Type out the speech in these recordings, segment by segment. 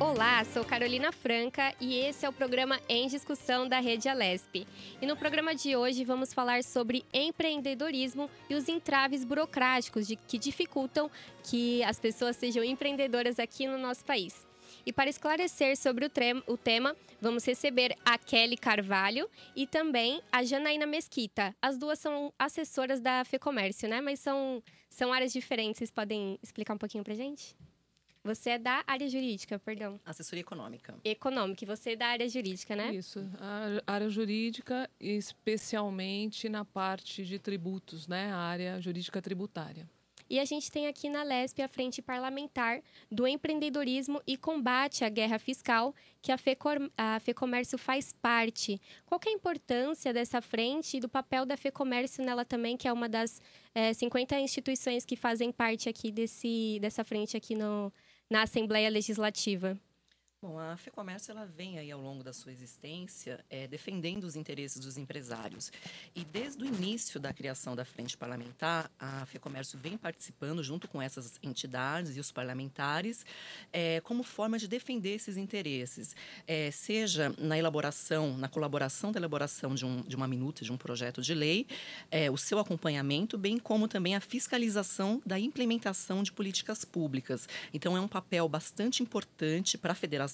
Olá, sou Carolina Franca e esse é o programa Em Discussão da Rede Alesp. E no programa de hoje vamos falar sobre empreendedorismo e os entraves burocráticos que dificultam que as pessoas sejam empreendedoras aqui no nosso país. E para esclarecer sobre o tema, vamos receber a Kelly Carvalho e também a Janaína Mesquita. As duas são assessoras da FEComércio, né? Mas são áreas diferentes. Vocês podem explicar um pouquinho pra gente? Você é da área jurídica, perdão. Assessoria econômica. Econômica, e você é da área jurídica, né? Isso, a área jurídica, especialmente na parte de tributos, né? A área jurídica tributária. E a gente tem aqui na Lesp a Frente Parlamentar do Empreendedorismo e Combate à Guerra Fiscal, que a FEComércio faz parte. Qual que é a importância dessa frente e do papel da FEComércio nela também, que é uma das 50 instituições que fazem parte aqui dessa frente aqui na Assembleia Legislativa? Bom, a FEComércio ela vem aí ao longo da sua existência defendendo os interesses dos empresários. E desde o início da criação da Frente Parlamentar, a FEComércio vem participando junto com essas entidades e os parlamentares como forma de defender esses interesses. Seja na colaboração da elaboração de uma minuta, de um projeto de lei, o seu acompanhamento, bem como também a fiscalização da implementação de políticas públicas. Então, é um papel bastante importante para a federação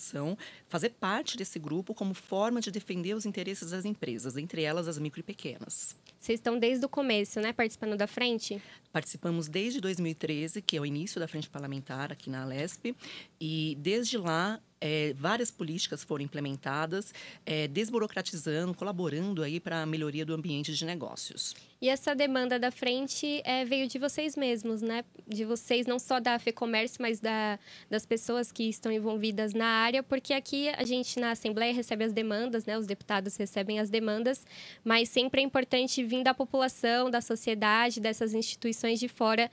fazer parte desse grupo como forma de defender os interesses das empresas, entre elas as micro e pequenas. Vocês estão desde o começo, né, participando da frente? Participamos desde 2013, que é o início da frente parlamentar aqui na Alesp, e desde lá várias políticas foram implementadas, desburocratizando, colaborando aí para a melhoria do ambiente de negócios. E essa demanda da frente veio de vocês mesmos, né? De vocês, não só da FEComércio, mas das pessoas que estão envolvidas na área, porque aqui a gente na Assembleia recebe as demandas, né? Os deputados recebem as demandas, mas sempre é importante vir da população, da sociedade, dessas instituições de fora,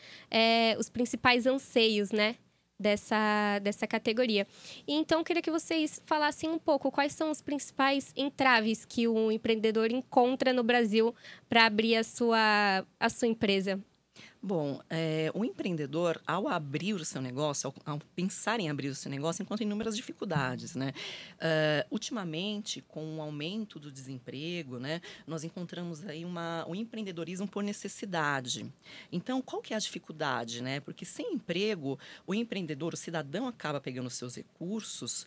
os principais anseios, né? Dessa categoria. E então, queria que vocês falassem um pouco quais são os principais entraves que o empreendedor encontra no Brasil para abrir a sua empresa. Bom, o empreendedor, ao abrir o seu negócio, ao pensar em abrir o seu negócio, encontra inúmeras dificuldades, né? Ultimamente, com o aumento do desemprego, né, nós encontramos aí o empreendedorismo por necessidade. Então, qual que é a dificuldade, né? Porque sem emprego, o empreendedor, o cidadão, acaba pegando seus recursos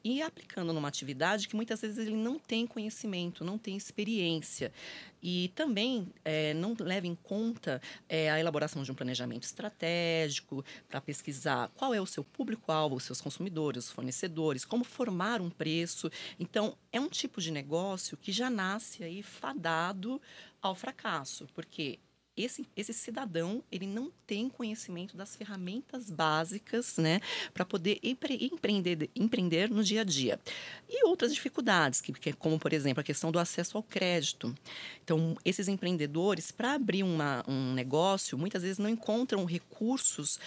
e aplicando numa atividade que muitas vezes ele não tem conhecimento, não tem experiência. E também não leva em conta a elaboração de um planejamento estratégico para pesquisar qual é o seu público-alvo, os seus consumidores, os fornecedores, como formar um preço. Então, é um tipo de negócio que já nasce aí fadado ao fracasso, porque esse cidadão, ele não tem conhecimento das ferramentas básicas, né, para poder empreender no dia a dia. E outras dificuldades, como, por exemplo, a questão do acesso ao crédito. Então, esses empreendedores, para abrir um negócio, muitas vezes não encontram recursos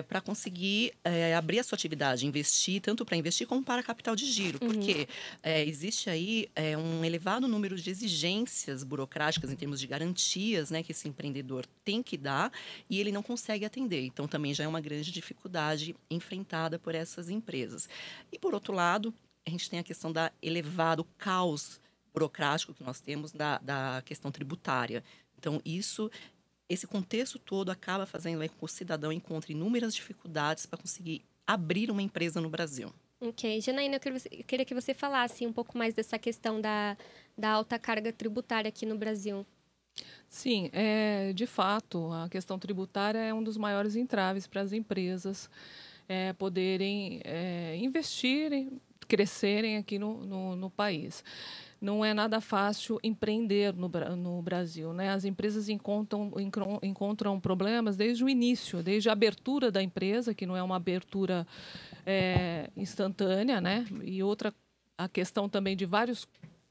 para conseguir abrir a sua atividade, investir, tanto para investir como para capital de giro. Porque existe aí um elevado número de exigências burocráticas em termos de garantias, né, que esse empreendedor tem que dar e ele não consegue atender. Então, também já é uma grande dificuldade enfrentada por essas empresas. E, por outro lado, a gente tem a questão da elevado caos burocrático que nós temos da questão tributária. Então, esse contexto todo acaba fazendo com que o cidadão encontre inúmeras dificuldades para conseguir abrir uma empresa no Brasil. Ok. Janaína, eu queria que você falasse um pouco mais dessa questão da alta carga tributária aqui no Brasil. Sim, de fato, a questão tributária é um dos maiores entraves para as empresas poderem investirem, crescerem aqui no país. Não é nada fácil empreender no Brasil, né? As empresas encontram problemas desde o início, desde a abertura da empresa, que não é uma abertura instantânea, né? E a questão também de vários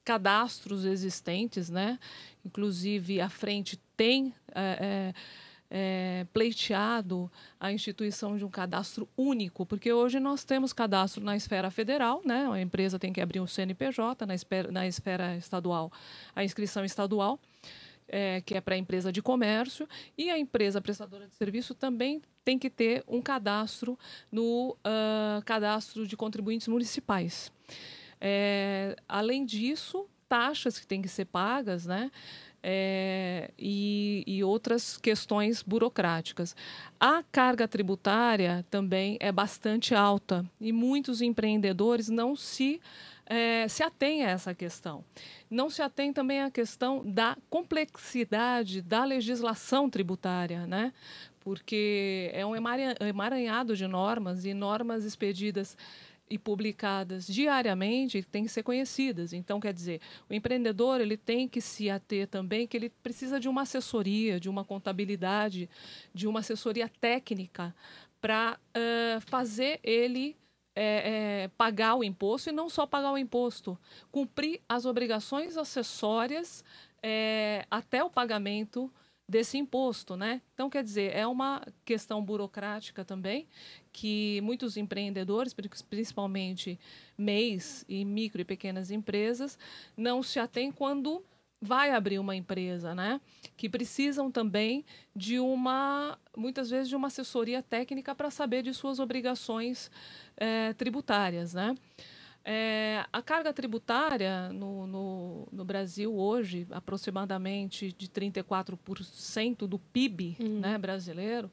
cadastros existentes, né? Inclusive, a frente tem pleiteado a instituição de um cadastro único, porque hoje nós temos cadastro na esfera federal, né? A empresa tem que abrir um CNPJ, na esfera estadual, a inscrição estadual, que é para a empresa de comércio, e a empresa prestadora de serviço também tem que ter um cadastro no cadastro de contribuintes municipais. Além disso, taxas que têm que ser pagas, né? E outras questões burocráticas. A carga tributária também é bastante alta e muitos empreendedores não se atém a essa questão. Não se atém também à questão da complexidade da legislação tributária, né? Porque é um emaranhado de normas e normas expedidas e publicadas diariamente têm que ser conhecidas. Então, quer dizer, o empreendedor ele tem que se ater também que ele precisa de uma assessoria, de uma contabilidade, de uma assessoria técnica para fazer ele pagar o imposto, e não só pagar o imposto, cumprir as obrigações acessórias até o pagamento desse imposto, né? Então, quer dizer, é uma questão burocrática também, que muitos empreendedores, principalmente MEIs e micro e pequenas empresas, não se atêm quando vai abrir uma empresa, né? Que precisam também de muitas vezes, de uma assessoria técnica para saber de suas obrigações tributárias, né? A carga tributária no Brasil hoje, aproximadamente de 34% do PIB né, brasileiro,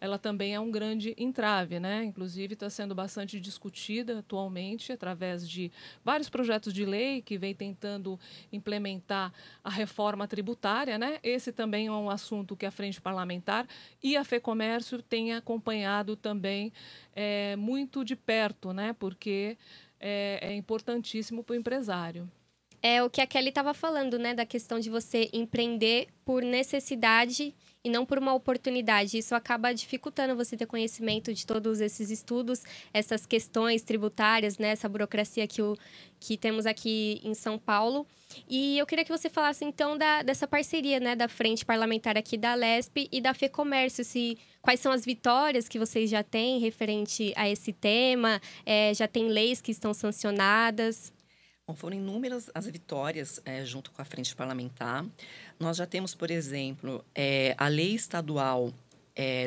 ela também é um grande entrave, né? Inclusive está sendo bastante discutida atualmente através de vários projetos de lei que vem tentando implementar a reforma tributária, né? Esse também é um assunto que a Frente Parlamentar e a FEComércio têm acompanhado também muito de perto, né? Porque é importantíssimo para o empresário. É o que a Kelly estava falando, né? Da questão de você empreender por necessidade e não por uma oportunidade. Isso acaba dificultando você ter conhecimento de todos esses estudos, essas questões tributárias, né? Essa burocracia que temos aqui em São Paulo. E eu queria que você falasse, então, dessa parceria, né? Da Frente Parlamentar aqui da Alesp e da FEComércio. Quais são as vitórias que vocês já têm referente a esse tema? Já tem leis que estão sancionadas? Bom, foram inúmeras as vitórias junto com a Frente Parlamentar. Nós já temos, por exemplo, a lei estadual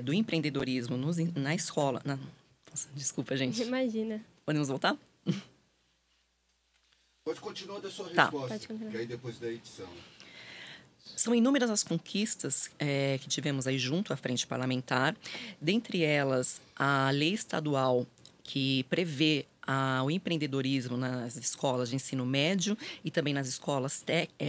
do empreendedorismo na escola. Nossa, desculpa, gente. Imagina. Podemos voltar? Pode continuar da sua resposta, que aí depois da edição. São inúmeras as conquistas que tivemos aí junto à Frente Parlamentar. Dentre elas, a lei estadual que prevê o empreendedorismo nas escolas de ensino médio e também nas escolas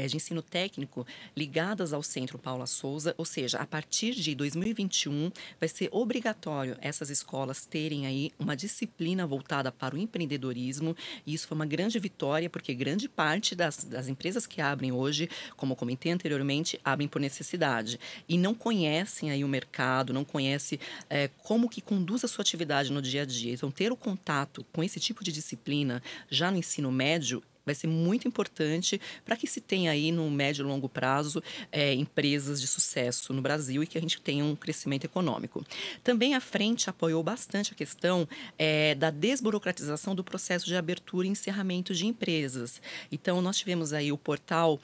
de ensino técnico ligadas ao Centro Paula Souza, ou seja, a partir de 2021 vai ser obrigatório essas escolas terem aí uma disciplina voltada para o empreendedorismo, e isso foi uma grande vitória, porque grande parte das empresas que abrem hoje, como eu comentei anteriormente, abrem por necessidade e não conhecem aí o mercado, não conhecem como que conduz a sua atividade no dia a dia. Então, ter o contato com esse tipo de disciplina já no ensino médio vai ser muito importante para que se tenha aí no médio e longo prazo empresas de sucesso no Brasil e que a gente tenha um crescimento econômico. Também a Frente apoiou bastante a questão da desburocratização do processo de abertura e encerramento de empresas. Então, nós tivemos aí o portal,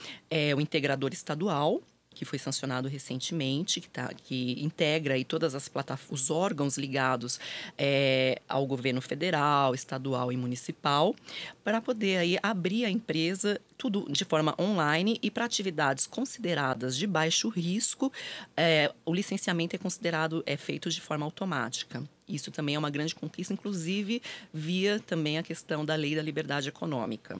o Integrador Estadual, que foi sancionado recentemente, que integra aí todas as os órgãos ligados ao governo federal, estadual e municipal, para poder aí abrir a empresa tudo de forma online, e para atividades consideradas de baixo risco, o licenciamento é feito de forma automática. Isso também é uma grande conquista, inclusive via também a questão da Lei da Liberdade Econômica.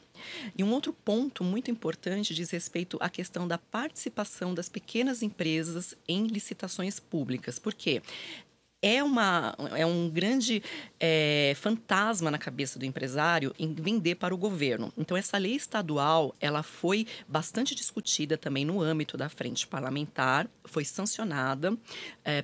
E um outro ponto muito importante diz respeito à questão da participação das pequenas empresas em licitações públicas. Por quê? É um grande fantasma na cabeça do empresário em vender para o governo. Então, essa lei estadual, ela foi bastante discutida também no âmbito da Frente Parlamentar, foi sancionada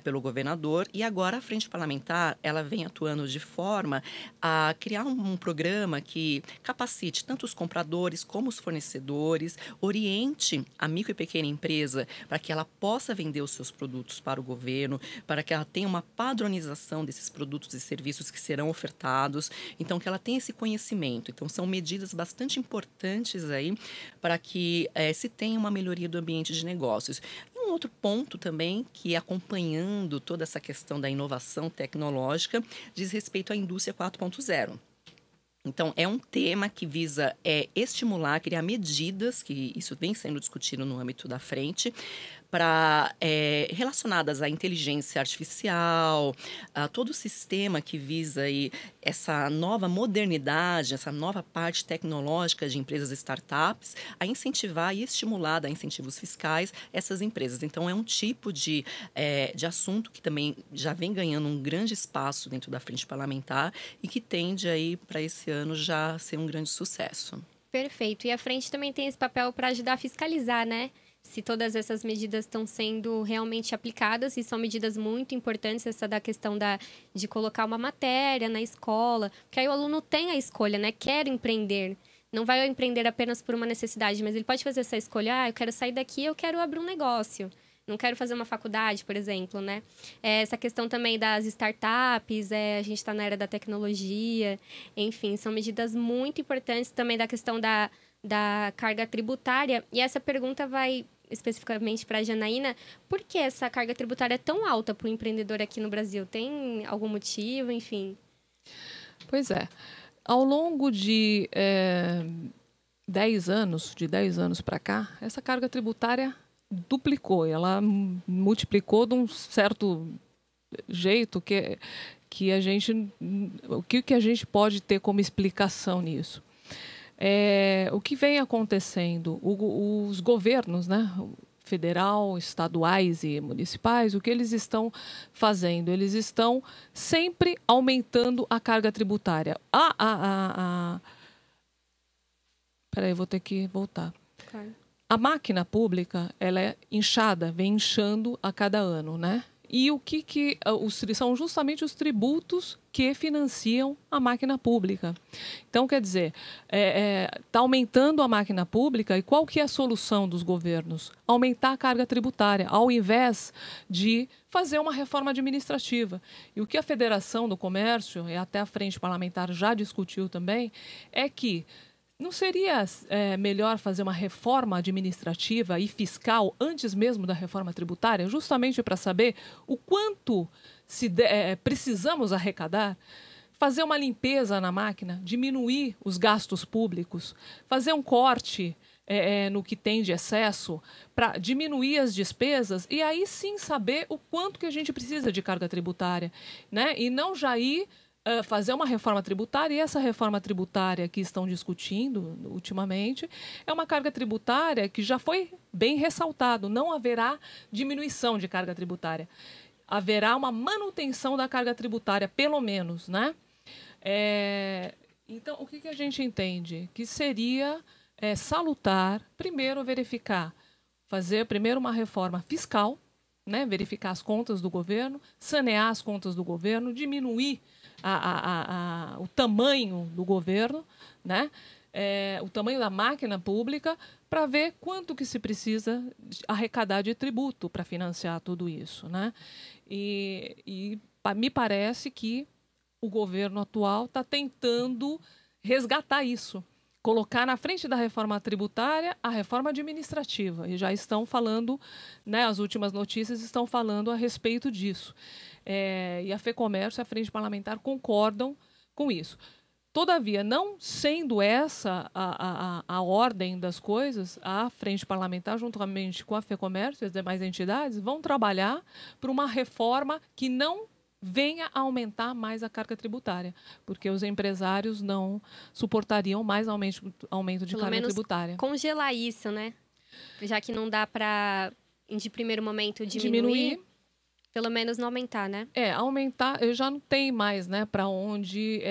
pelo governador, e agora a Frente Parlamentar, ela vem atuando de forma a criar um programa que capacite tanto os compradores como os fornecedores, oriente a micro e pequena empresa para que ela possa vender os seus produtos para o governo, para que ela tenha uma padronização desses produtos e serviços que serão ofertados, então que ela tenha esse conhecimento. Então são medidas bastante importantes aí para que se tenha uma melhoria do ambiente de negócios. E um outro ponto também, que acompanhando toda essa questão da inovação tecnológica, diz respeito à indústria 4.0. Então, é um tema que visa estimular, criar medidas, que isso vem sendo discutido no âmbito da frente, relacionadas à inteligência artificial, a todo o sistema que visa aí essa nova modernidade, essa nova parte tecnológica de empresas e startups, a incentivar e estimular, dar incentivos fiscais essas empresas. Então, é um tipo de assunto que também já vem ganhando um grande espaço dentro da frente parlamentar e que tende aí para esse ano já ser um grande sucesso. Perfeito. E a frente também tem esse papel para ajudar a fiscalizar, né? Se todas essas medidas estão sendo realmente aplicadas, e são medidas muito importantes, essa da questão de colocar uma matéria na escola, porque aí o aluno tem a escolha, né? Quer empreender. Não vai empreender apenas por uma necessidade, mas ele pode fazer essa escolha, eu quero sair daqui, eu quero abrir um negócio. Não quero fazer uma faculdade, por exemplo, né? Essa questão também das startups, a gente está na era da tecnologia, enfim, são medidas muito importantes também da questão da carga tributária. E essa pergunta vai especificamente para a Janaína. Por que essa carga tributária é tão alta para o empreendedor aqui no Brasil? Tem algum motivo, enfim? Pois é. Ao longo de 10 anos para cá, essa carga tributária duplicou. Ela multiplicou de um certo jeito que a gente... O que a gente pode ter como explicação nisso? O que vem acontecendo, os governos, né, federal, estaduais e municipais, o que eles estão fazendo? Eles estão sempre aumentando a carga tributária. Peraí, vou ter que voltar. Claro. A máquina pública, ela é inchada, vem inchando a cada ano, né? E o que são justamente os tributos que financiam a máquina pública. Então, quer dizer, está aumentando a máquina pública, e qual que é a solução dos governos? Aumentar a carga tributária, ao invés de fazer uma reforma administrativa. E o que a Federação do Comércio, e até a Frente Parlamentar já discutiu também, é que não seria melhor fazer uma reforma administrativa e fiscal antes mesmo da reforma tributária, justamente para saber o quanto precisamos arrecadar? Fazer uma limpeza na máquina, diminuir os gastos públicos, fazer um corte no que tem de excesso, para diminuir as despesas e aí sim saber o quanto que a gente precisa de carga tributária, né? E não já ir fazer uma reforma tributária, e essa reforma tributária que estão discutindo ultimamente é uma carga tributária que já foi bem ressaltado, não haverá diminuição de carga tributária, haverá uma manutenção da carga tributária, pelo menos, né? Então, o que a gente entende? Que seria salutar, primeiro verificar, fazer primeiro uma reforma fiscal, né? Verificar as contas do governo, sanear as contas do governo, diminuir o tamanho do governo, né? O tamanho da máquina pública, para ver quanto que se precisa arrecadar de tributo para financiar tudo isso, né? E me parece que o governo atual está tentando resgatar isso, colocar na frente da reforma tributária a reforma administrativa, e já estão falando, né, as últimas notícias estão falando a respeito disso. E a FEComércio e a Frente Parlamentar concordam com isso. Todavia, não sendo essa a ordem das coisas, a Frente Parlamentar, juntamente com a FEComércio e as demais entidades, vão trabalhar por uma reforma que não venha a aumentar mais a carga tributária, porque os empresários não suportariam mais aumento de carga tributária. Congelar isso, né? Já que não dá para, de primeiro momento, diminuir. Pelo menos não aumentar, né? Aumentar, já não tem mais, né, para onde...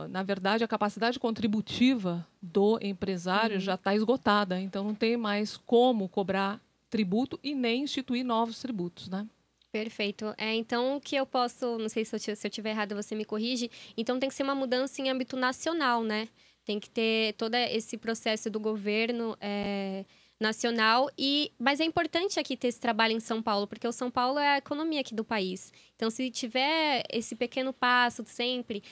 na verdade, a capacidade contributiva do empresário já está esgotada. Então, não tem mais como cobrar tributo e nem instituir novos tributos, né? Perfeito. Então, o que eu posso... Não sei se eu estiver errado, você me corrige. Então, tem que ser uma mudança em âmbito nacional, né? Tem que ter todo esse processo do governo... nacional. Mas é importante aqui ter esse trabalho em São Paulo, porque o São Paulo é a economia aqui do país. Então, se tiver esse pequeno passo sempre,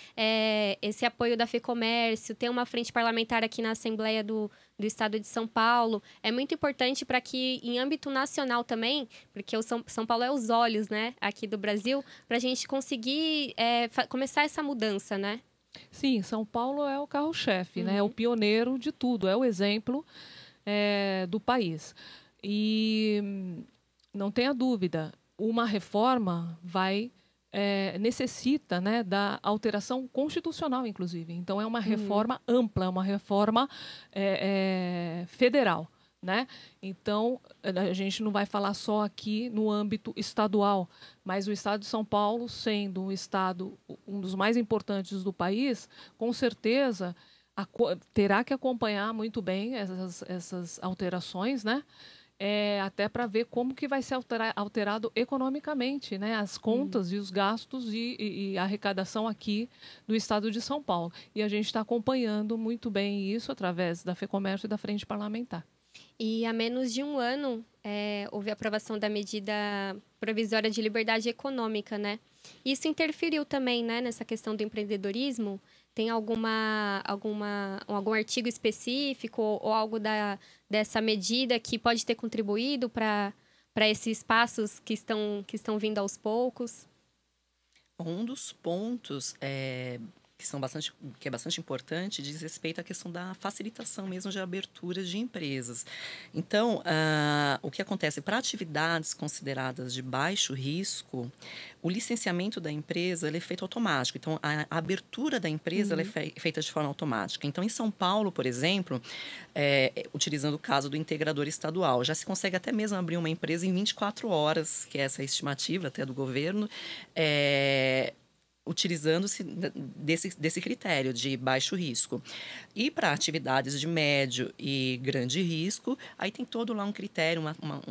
esse apoio da FEComércio, ter uma frente parlamentar aqui na Assembleia do Estado de São Paulo, é muito importante para que, em âmbito nacional também, porque o São Paulo é os olhos, né, aqui do Brasil, para a gente conseguir começar essa mudança, né? Sim, São Paulo é o carro-chefe, né? É o pioneiro de tudo, é o exemplo do país. E não tenha dúvida, uma reforma necessita, né, da alteração constitucional, inclusive. Então, é uma reforma ampla, é uma reforma federal, né? Então, a gente não vai falar só aqui no âmbito estadual, mas o estado de São Paulo, sendo um dos mais importantes do país, com certeza terá que acompanhar muito bem essas alterações, né? Até para ver como que vai ser alterado economicamente, né? As contas e os gastos e a arrecadação aqui do estado de São Paulo. E a gente está acompanhando muito bem isso através da FEComércio e da Frente Parlamentar. E há menos de um ano houve a aprovação da medida provisória de liberdade econômica, né? Isso interferiu também, né, nessa questão do empreendedorismo? Tem algum artigo específico ou algo dessa medida que pode ter contribuído para esses passos que estão vindo aos poucos? Um dos pontos que é bastante importante diz respeito à questão da facilitação mesmo de abertura de empresas. Então, o que acontece? Para atividades consideradas de baixo risco, o licenciamento da empresa ele é feito automático. Então, a abertura da empresa ela é feita de forma automática. Então, em São Paulo, por exemplo, utilizando o caso do integrador estadual, já se consegue até mesmo abrir uma empresa em 24 horas, que é essa estimativa até do governo, utilizando-se desse critério de baixo risco. E para atividades de médio e grande risco, aí tem todo lá um critério, uma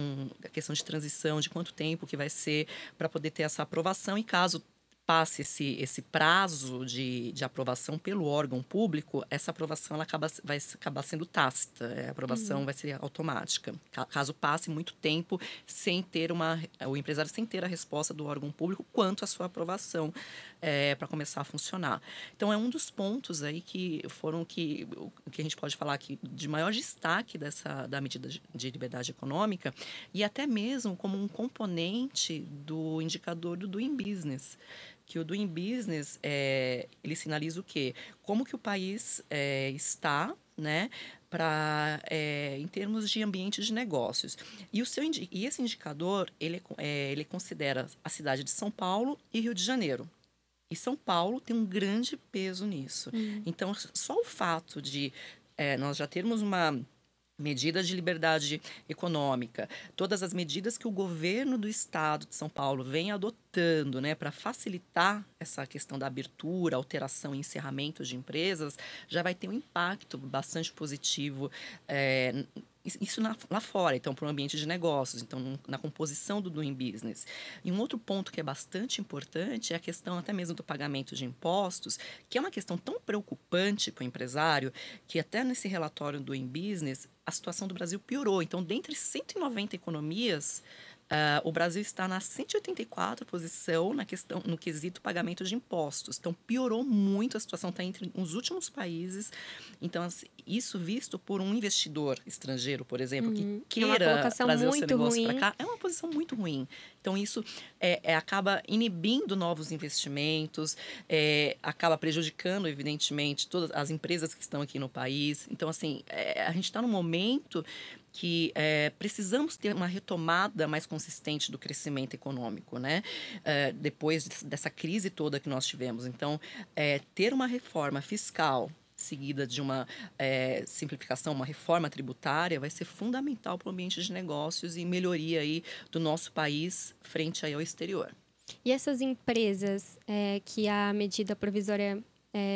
questão de transição, de quanto tempo que vai ser para poder ter essa aprovação. E caso passe esse prazo de aprovação pelo órgão público, essa aprovação ela vai acabar sendo tácita, a aprovação vai ser automática. Caso passe muito tempo sem ter o empresário sem ter a resposta do órgão público quanto à sua aprovação para começar a funcionar. Então, é um dos pontos aí que a gente pode falar aqui de maior destaque da medida de liberdade econômica e até mesmo como um componente do indicador do Doing Business, que o Doing Business, ele sinaliza o quê? Como que o país está, né, em termos de ambiente de negócios. E esse indicador, ele considera a cidade de São Paulo e Rio de Janeiro. E São Paulo tem um grande peso nisso. Então, só o fato de nós já termos uma medida de liberdade econômica, todas as medidas que o governo do estado de São Paulo vem adotando, né, para facilitar essa questão da abertura, alteração e encerramento de empresas, já vai ter um impacto bastante positivo isso lá fora, então, para o ambiente de negócios, então, na composição do Doing Business. E um outro ponto que é bastante importante é a questão até mesmo do pagamento de impostos, que é uma questão tão preocupante para o empresário, que até nesse relatório do Doing Business, a situação do Brasil piorou. Então, dentre 190 economias, o Brasil está na 184ª posição no quesito pagamento de impostos. Então, piorou muito, a situação está entre os últimos países. Então, assim, isso visto por um investidor estrangeiro, por exemplo, que queira trazer o seu negócio para cá, é uma posição muito ruim. Então, isso acaba inibindo novos investimentos, acaba prejudicando, evidentemente, todas as empresas que estão aqui no país. Então, assim, a gente está num momento que precisamos ter uma retomada mais consistente do crescimento econômico, né? Depois dessa crise toda que nós tivemos. Então, ter uma reforma fiscal seguida de uma simplificação, uma reforma tributária, vai ser fundamental para o ambiente de negócios e melhoria aí do nosso país frente aí ao exterior. E essas empresas que a medida provisória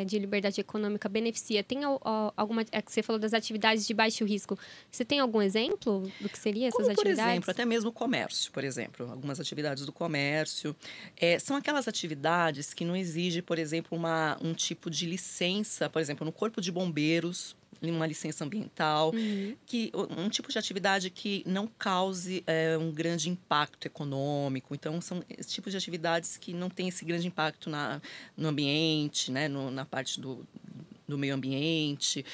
de liberdade econômica beneficia, tem alguma... que você falou das atividades de baixo risco. Você tem algum exemplo do que seria essas atividades? Por exemplo, até mesmo o comércio, por exemplo. Algumas atividades do comércio. São aquelas atividades que não exigem, por exemplo, um tipo de licença, por exemplo, no Corpo de Bombeiros, uma licença ambiental, um tipo de atividade que não cause um grande impacto econômico. Então, são esse tipo de atividades que não tem esse grande impacto no ambiente, né? Na parte do meio ambiente,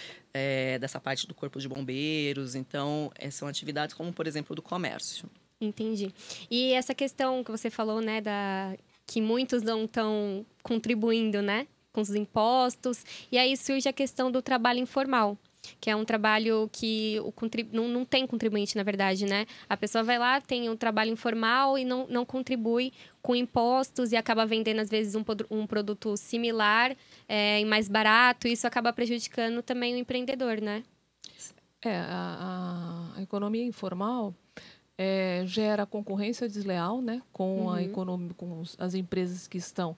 dessa parte do corpo de bombeiros. Então, são atividades como, por exemplo, do comércio. Entendi. E essa questão que você falou, né, que muitos não estão contribuindo, né, com os impostos. E aí surge a questão do trabalho informal, que é um trabalho que não tem contribuinte, na verdade, né? A pessoa vai lá, tem um trabalho informal e não contribui com impostos e acaba vendendo, às vezes, um produto similar e mais barato. E isso acaba prejudicando também o empreendedor, né? A economia informal gera concorrência desleal, né, com com as empresas que estão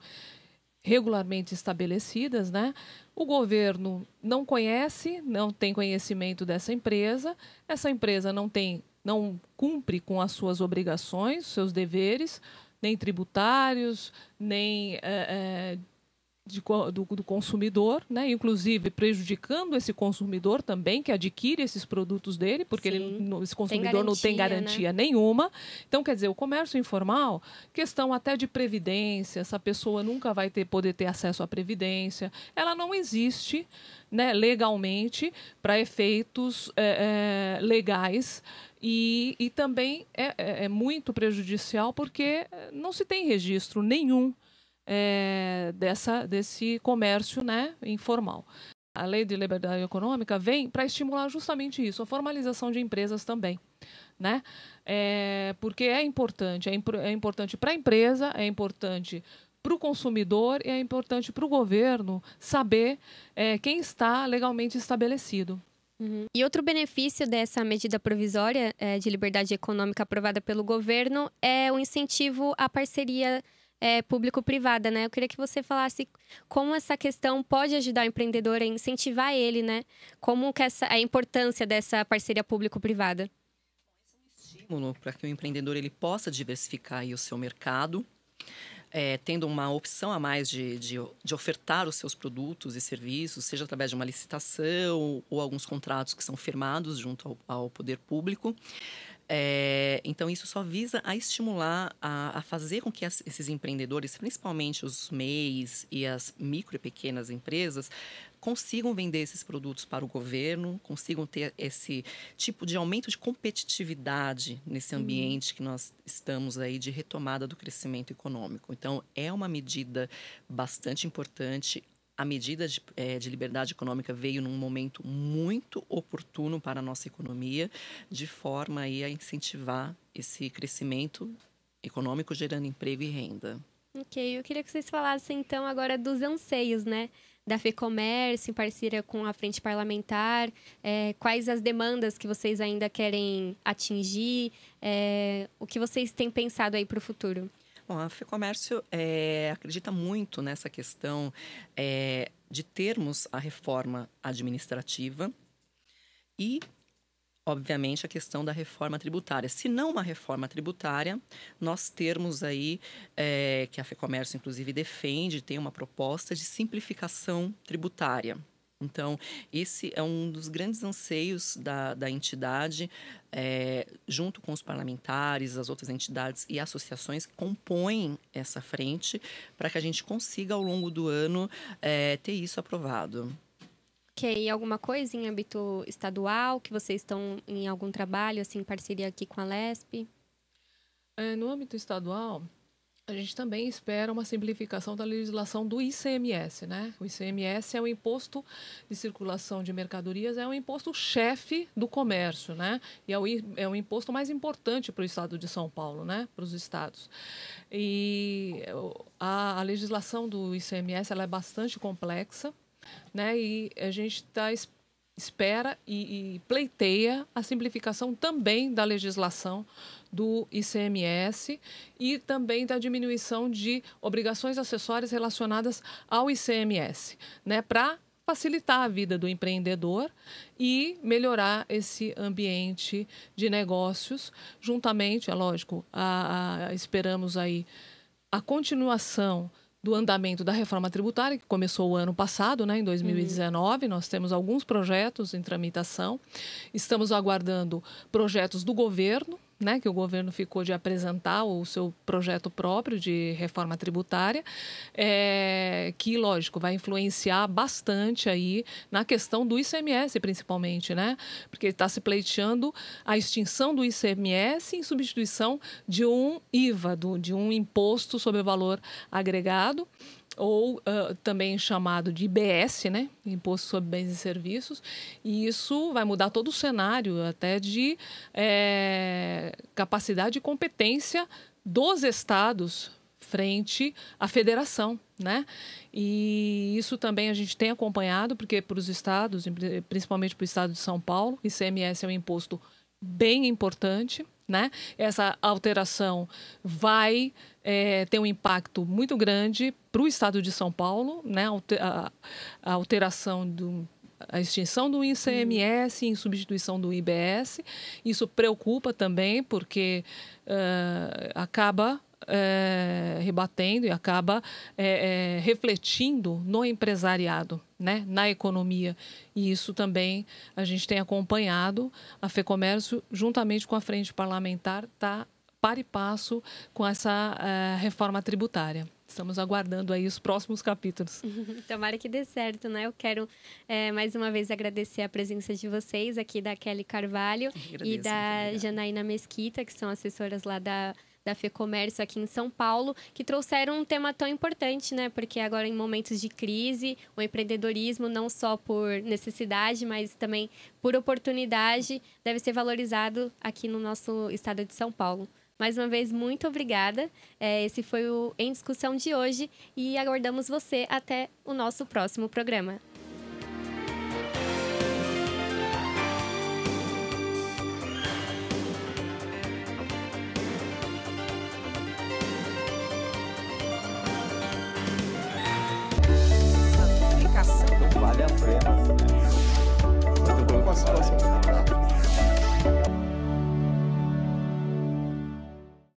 regularmente estabelecidas, né? O governo não conhece, não tem conhecimento dessa empresa, essa empresa não cumpre com as suas obrigações, seus deveres, nem tributários, nem do consumidor, né? Inclusive prejudicando esse consumidor também, que adquire esses produtos dele, porque esse consumidor não tem garantia, né, nenhuma. Então, quer dizer, o comércio informal, questão até de previdência, essa pessoa nunca vai poder ter acesso à previdência, ela não existe, né, legalmente para efeitos legais. E também é muito prejudicial porque não se tem registro nenhum desse comércio, né, informal. A Lei de Liberdade Econômica vem para estimular justamente isso, a formalização de empresas também, né? Porque é importante para a empresa, é importante para o consumidor e é importante para o governo saber quem está legalmente estabelecido. E outro benefício dessa medida provisória de liberdade econômica aprovada pelo governo é o incentivo à parceria público-privada, né? Eu queria que você falasse como essa questão pode ajudar o empreendedor a incentivar ele, né? Como que a importância dessa parceria público-privada. Esse é um estímulo para que o empreendedor ele possa diversificar aí o seu mercado, tendo uma opção a mais de ofertar os seus produtos e serviços, seja através de uma licitação ou alguns contratos que são firmados junto ao poder público. Então, isso só visa a estimular, a fazer com que esses empreendedores, principalmente os MEIs e as micro e pequenas empresas, consigam vender esses produtos para o governo, consigam ter esse tipo de aumento de competitividade nesse ambiente que nós estamos aí de retomada do crescimento econômico. Então, é uma medida bastante importante. A medida de liberdade econômica veio num momento muito oportuno para a nossa economia, de forma aí a incentivar esse crescimento econômico, gerando emprego e renda. Ok, eu queria que vocês falassem, então, agora dos anseios, né? Da FEComércio, em parceria com a Frente Parlamentar, quais as demandas que vocês ainda querem atingir, o que vocês têm pensado aí para o futuro? Bom, a FEComércio acredita muito nessa questão de termos a reforma administrativa e, obviamente, a questão da reforma tributária. Se não uma reforma tributária, nós termos aí, que a FEComércio, inclusive, defende, tem uma proposta de simplificação tributária. Então, esse é um dos grandes anseios da entidade, junto com os parlamentares, as outras entidades e associações que compõem essa frente, para que a gente consiga, ao longo do ano, ter isso aprovado. Ok, alguma coisa em âmbito estadual, que vocês estão em algum trabalho, assim, em parceria aqui com a LESP? No âmbito estadual, a gente também espera uma simplificação da legislação do ICMS, né? O ICMS é o Imposto de Circulação de Mercadorias, é o imposto-chefe do comércio, né? E é o imposto mais importante para o estado de São Paulo, né? Para os estados. E a legislação do ICMS ela é bastante complexa, né? E a gente espera e pleiteia a simplificação também da legislação do ICMS e também da diminuição de obrigações acessórias relacionadas ao ICMS, né, para facilitar a vida do empreendedor e melhorar esse ambiente de negócios. Juntamente, é lógico, esperamos aí a continuação do andamento da reforma tributária, que começou o ano passado, né, em 2019. Nós temos alguns projetos em tramitação. Estamos aguardando projetos do governo, né, que o governo ficou de apresentar o seu projeto próprio de reforma tributária, que, lógico, vai influenciar bastante aí na questão do ICMS, principalmente, né? Porque está se pleiteando a extinção do ICMS em substituição de um IVA, de um imposto sobre o valor agregado, ou também chamado de IBS, né? Imposto sobre Bens e Serviços, e isso vai mudar todo o cenário até de capacidade e competência dos estados frente à federação, né? E isso também a gente tem acompanhado, porque para os estados, principalmente para o estado de São Paulo, ICMS é um imposto bem importante, né? Essa alteração vai ter um impacto muito grande para o estado de São Paulo, né? A alteração a extinção do ICMS em substituição do IBS. Isso preocupa também, porque acaba rebatendo e acaba refletindo no empresariado, né, na economia. E isso também a gente tem acompanhado. A FEComércio, juntamente com a Frente Parlamentar, está par e passo com essa reforma tributária. Estamos aguardando aí os próximos capítulos. Tomara que dê certo, né? Eu quero mais uma vez agradecer a presença de vocês aqui, da Kelly Carvalho e da Janaína Mesquita, que são assessoras lá da FEComércio aqui em São Paulo, que trouxeram um tema tão importante, né? Porque agora, em momentos de crise, o empreendedorismo, não só por necessidade, mas também por oportunidade, deve ser valorizado aqui no nosso estado de São Paulo. Mais uma vez, muito obrigada. Esse foi o Em Discussão de hoje e aguardamos você até o nosso próximo programa.